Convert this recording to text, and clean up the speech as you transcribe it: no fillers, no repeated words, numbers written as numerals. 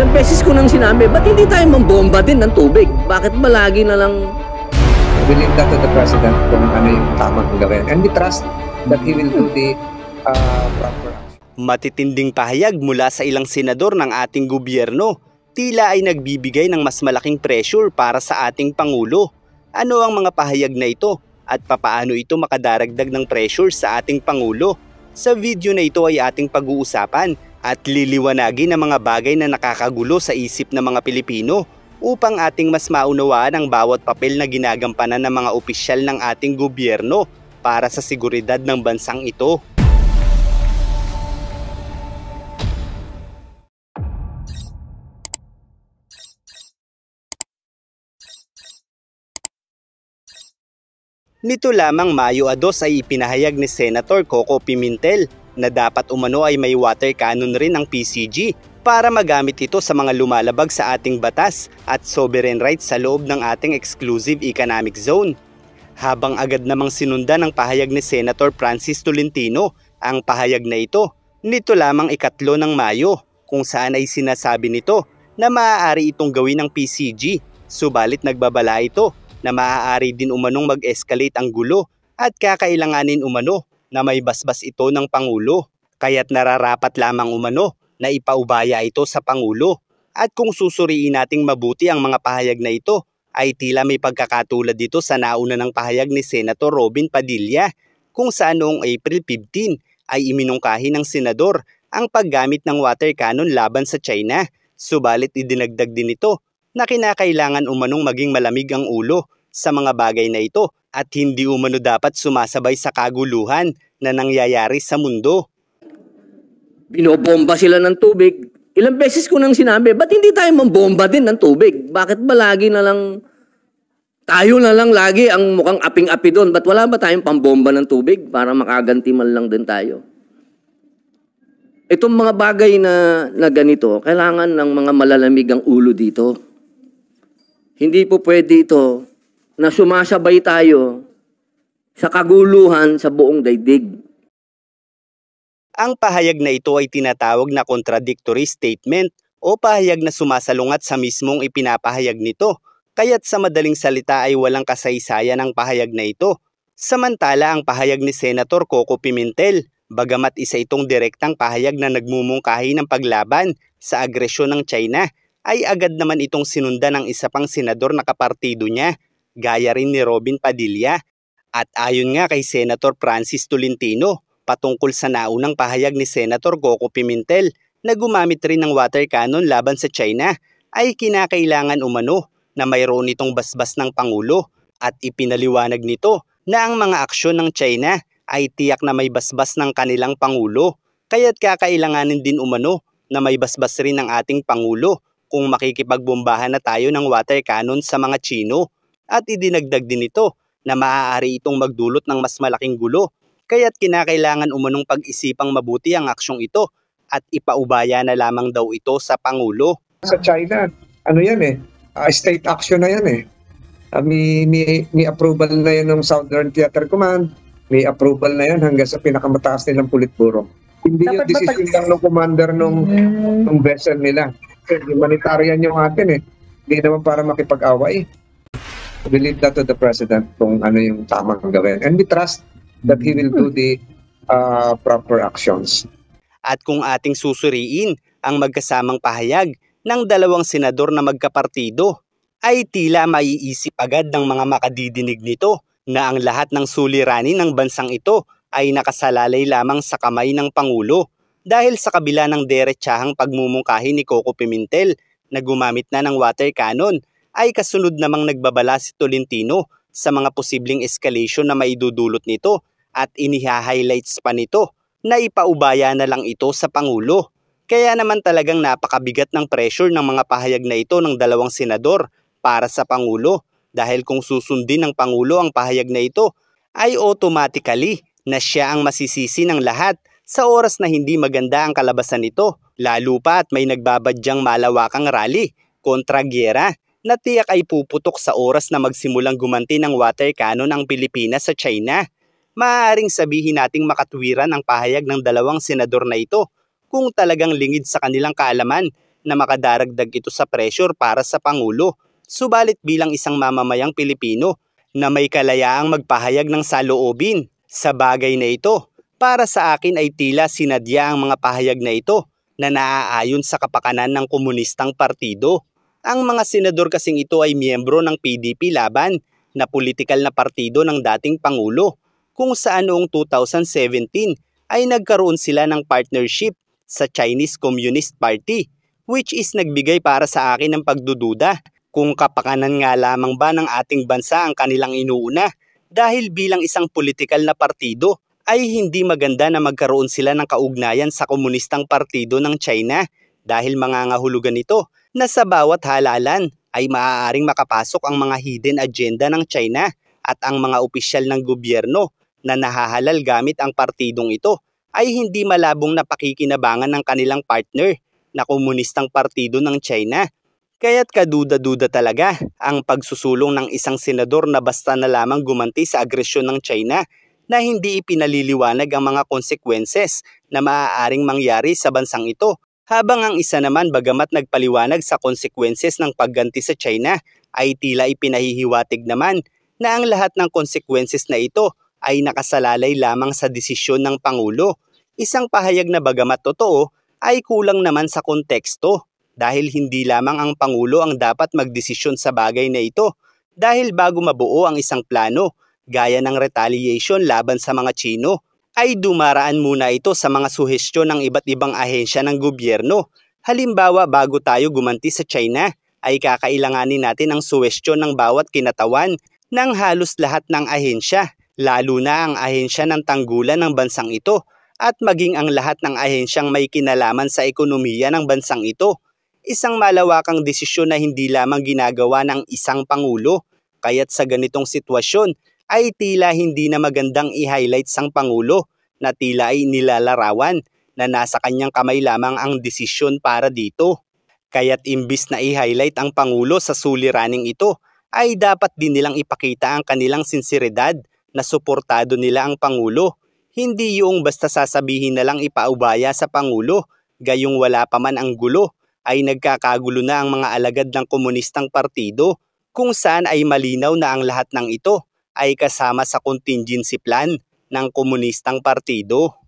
Ilang beses ko nang sinabi, ba't hindi tayo mambomba din ng tubig? Bakit ba lagi na lang... I believe that to the President kung ano yung tamang gawin. And we trust that he will do the proper action. Matitinding pahayag mula sa ilang senador ng ating gobyerno. Tila ay nagbibigay ng mas malaking pressure para sa ating Pangulo. Ano ang mga pahayag na ito? At papaano ito makadaragdag ng pressure sa ating Pangulo? Sa video na ito ay ating pag-uusapan at liliwanagin ang mga bagay na nakakagulo sa isip ng mga Pilipino upang ating mas maunawaan ang bawat papel na ginagampanan ng mga opisyal ng ating gobyerno para sa seguridad ng bansang ito. Nito lamang Mayo 2 ay ipinahayag ni Senator Coco Pimentel na dapat umano ay may water cannon rin ang PCG para magamit ito sa mga lumalabag sa ating batas at sovereign rights sa loob ng ating exclusive economic zone. Habang agad namang sinundan ng pahayag ni Senator Francis Tolentino ang pahayag na ito, nito lamang 3 ng Mayo kung saan ay sinasabi nito na maaari itong gawin ng PCG, subalit nagbabala ito na maaari din umanong mag-escalate ang gulo at kakailanganin umano na may basbas ito ng Pangulo. Kaya't nararapat lamang umano na ipaubaya ito sa Pangulo. At kung susuriin nating mabuti ang mga pahayag na ito, ay tila may pagkakatulad dito sa nauna ng pahayag ni Senator Robin Padilla kung saan noong April 15 ay iminungkahi ng senador ang paggamit ng water cannon laban sa China. Subalit idinagdag din ito na kinakailangan umanong maging malamig ang ulo sa mga bagay na ito at hindi umano dapat sumasabay sa kaguluhan na nangyayari sa mundo. Binobomba sila ng tubig. Ilang beses ko nang sinabi, ba't hindi tayo mambomba din ng tubig? Bakit ba lagi na lang... Tayo na lang lagi ang mukhang aping-api doon. Ba't wala ba tayong pambomba ng tubig para makaganti man lang din tayo? Itong mga bagay na ganito, kailangan ng mga malalamig ang ulo dito. Hindi po pwede ito na sumasabay tayo sa kaguluhan sa buong daigdig. Ang pahayag na ito ay tinatawag na contradictory statement o pahayag na sumasalungat sa mismong ipinapahayag nito. Kaya't sa madaling salita ay walang kasaysayan ang pahayag na ito. Samantala ang pahayag ni Senator Coco Pimentel, bagamat isa itong direktang pahayag na nagmumungkahi ng paglaban sa agresyon ng China, ay agad naman itong sinundan ng isa pang senador na kapartido niya, gaya rin ni Robin Padilla. At ayon nga kay Senator Francis Tolentino, patungkol sa naunang pahayag ni Senator Coco Pimentel na gumamit rin ng water cannon laban sa China, ay kinakailangan umano na mayroon itong basbas ng Pangulo at ipinaliwanag nito na ang mga aksyon ng China ay tiyak na may basbas ng kanilang Pangulo. Kaya't kakailanganin din umano na may basbas rin ng ating Pangulo kung makikipagbombahan na tayo ng water cannon sa mga Chino. At idinagdag din ito na maaari itong magdulot ng mas malaking gulo. Kaya't kinakailangan umanong pag-isipang mabuti ang aksyong ito at ipaubaya na lamang daw ito sa Pangulo. Sa China, ano yan state action na yan may approval na yan ng Southern Theater Command, may approval na yan hanggang sa pinakamataas nilang Politburo. Hindi yung decision lang ng commander ng vessel nila. Humanitarian yung atin Hindi naman para makipag-away. I believe that to the President kung ano yung tamang gawin. And we trust that he will do the proper actions. At kung ating susuriin ang magkasamang pahayag ng dalawang senador na magkapartido, ay tila maiisip agad ng mga makadidinig nito na ang lahat ng suliranin ng bansang ito ay nakasalalay lamang sa kamay ng Pangulo dahil sa kabila ng deretsahang pagmumungkahi ni Coco Pimentel na gumamit na ng water cannon, ay kasunod namang nagbabala si Tolentino sa mga posibleng escalation na maidudulot nito at iniha-highlights pa nito na ipaubaya na lang ito sa Pangulo. Kaya naman talagang napakabigat ng pressure ng mga pahayag na ito ng dalawang senador para sa Pangulo dahil kung susundin ng Pangulo ang pahayag na ito ay automatically na siya ang masisisi ng lahat sa oras na hindi maganda ang kalabasan nito, lalo pa at may nagbabadyang malawakang rally kontra gyera na tiyak ay puputok sa oras na magsimulang gumanti ng water cannon ang Pilipinas sa China. Maaaring sabihin nating makatwiran ang pahayag ng dalawang senador na ito kung talagang lingid sa kanilang kaalaman na makadaragdag ito sa pressure para sa Pangulo. Subalit bilang isang mamamayang Pilipino na may kalayaang magpahayag ng saloobin sa bagay na ito, para sa akin ay tila sinadya ang mga pahayag na ito na naaayon sa kapakanan ng komunistang partido. Ang mga senador kasing ito ay miyembro ng PDP Laban na politikal na partido ng dating Pangulo, kung saan noong 2017 ay nagkaroon sila ng partnership sa Chinese Communist Party, which is nagbigay para sa akin ng pagdududa kung kapakanan nga lamang ba ng ating bansa ang kanilang inuuna, dahil bilang isang politikal na partido ay hindi maganda na magkaroon sila ng kaugnayan sa komunistang partido ng China, dahil mangangahulugan ito na sa bawat halalan ay maaaring makapasok ang mga hidden agenda ng China at ang mga opisyal ng gobyerno na nahahalal gamit ang partidong ito ay hindi malabong napakikinabangan ng kanilang partner na komunistang partido ng China. Kaya't kaduda-duda talaga ang pagsusulong ng isang senador na basta na lamang gumanti sa agresyon ng China na hindi ipinaliliwanag ang mga consequences na maaaring mangyari sa bansang ito. Habang ang isa naman bagamat nagpaliwanag sa consequences ng pagganti sa China ay tila ipinahihiwatig naman na ang lahat ng consequences na ito ay nakasalalay lamang sa desisyon ng Pangulo. Isang pahayag na bagamat totoo ay kulang naman sa konteksto. Dahil hindi lamang ang Pangulo ang dapat magdesisyon sa bagay na ito, dahil bago mabuo ang isang plano, gaya ng retaliation laban sa mga Chino, ay dumaraan muna ito sa mga suhestyon ng iba't ibang ahensya ng gobyerno. Halimbawa, bago tayo gumanti sa China, ay kakailanganin natin ang suhestyon ng bawat kinatawan ng halos lahat ng ahensya, lalo na ang ahensya ng tanggulan ng bansang ito, at maging ang lahat ng ahensyang may kinalaman sa ekonomiya ng bansang ito. Isang malawakang desisyon na hindi lamang ginagawa ng isang Pangulo, kaya't sa ganitong sitwasyon ay tila hindi na magandang i-highlight sang Pangulo na tila ay nilalarawan na nasa kanyang kamay lamang ang desisyon para dito. Kaya't imbis na i-highlight ang Pangulo sa suliraning ito, ay dapat din nilang ipakita ang kanilang sinseridad na suportado nila ang Pangulo. Hindi yung basta sasabihin na lang ipaubaya sa Pangulo, gayong wala pa man ang gulo, ay nagkakagulo na ang mga alagad ng komunistang partido, kung saan ay malinaw na ang lahat ng ito ay kasama sa contingency plan ng komunistang partido.